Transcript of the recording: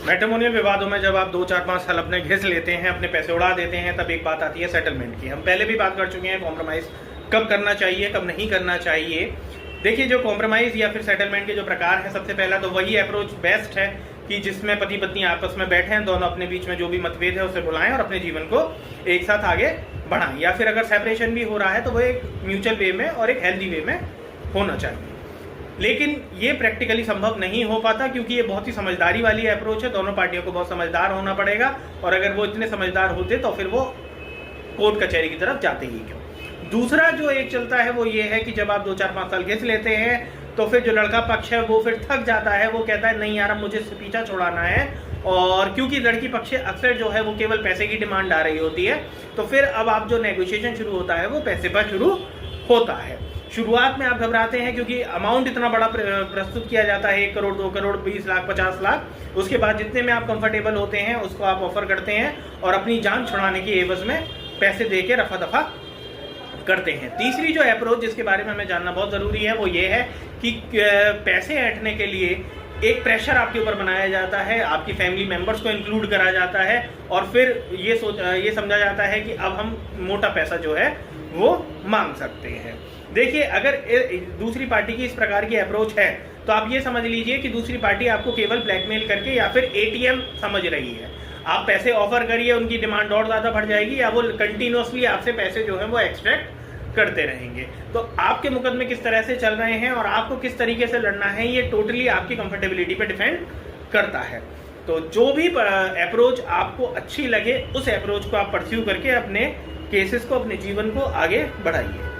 Matrimonial विवादों में जब आप 2-4-5 साल अपने घिस लेते हैं, अपने पैसे उड़ा देते हैं, तब एक बात आती है सेटलमेंट की। हम पहले भी बात कर चुके हैं कॉम्प्रोमाइज़ कब करना चाहिए, कब नहीं करना चाहिए। देखिए, जो कॉम्प्रोमाइज़ या फिर सेटलमेंट के जो प्रकार है, सबसे पहला तो वही अप्रोच बेस्ट है कि जिसमें पति पत्नी आपस में बैठें, दोनों अपने बीच में जो भी मतभेद है उसे बुलाएं और अपने जीवन को एक साथ आगे बढ़ाएं। या फिर अगर सेपरेशन भी हो रहा है तो वो एक म्यूचुअल वे में और एक हेल्दी वे में होना चाहिए। लेकिन ये प्रैक्टिकली संभव नहीं हो पाता क्योंकि ये बहुत ही समझदारी वाली अप्रोच है। दोनों पार्टियों को बहुत समझदार होना पड़ेगा, और अगर वो इतने समझदार होते तो फिर वो कोर्ट कचहरी की तरफ जाते ही क्यों। दूसरा जो एक चलता है वो ये है कि जब आप 2-4-5 साल घिस लेते हैं तो फिर जो लड़का पक्ष है वो फिर थक जाता है। वो कहता है नहीं यार, अब मुझे इससे पीछा छुड़ाना है, और क्योंकि लड़की पक्ष अक्सर जो है वो केवल पैसे की डिमांड आ रही होती है, तो फिर अब आप जो नेगोशिएशन शुरू होता है वो पैसे पर शुरू होता है। शुरुआत में आप घबराते हैं क्योंकि अमाउंट इतना बड़ा प्रस्तुत किया जाता है, 1 करोड़ 2 करोड़ 20 लाख 50 लाख। उसके बाद जितने में आप कंफर्टेबल होते हैं उसको आप ऑफर करते हैं और अपनी जान छुड़ाने की एवज में पैसे दे के रफा दफा करते हैं। तीसरी जो अप्रोच जिसके बारे में हमें जानना बहुत ज़रूरी है वो ये है कि पैसे ऐंठने के लिए एक प्रेशर आपके ऊपर बनाया जाता है, आपकी फैमिली मेंबर्स को इंक्लूड करा जाता है, और फिर ये समझा जाता है कि अब हम मोटा पैसा जो है वो मांग सकते हैं। देखिए, अगर दूसरी पार्टी की इस प्रकार की अप्रोच है तो आप ये समझ लीजिए कि दूसरी पार्टी आपको केवल ब्लैकमेल करके या फिर एटीएम समझ रही है। आप पैसे ऑफर करिए, उनकी डिमांड और ज़्यादा बढ़ जाएगी, या वो कंटिन्यूसली आपसे पैसे जो है वो एक्सट्रैक्ट करते रहेंगे। तो आपके मुकदमे किस तरह से चल रहे हैं और आपको किस तरीके से लड़ना है, ये टोटली आपकी कंफर्टेबिलिटी पे डिपेंड करता है। तो जो भी अप्रोच आपको अच्छी लगे उस अप्रोच को आप परस्यू करके अपने केसेस को, अपने जीवन को आगे बढ़ाइए।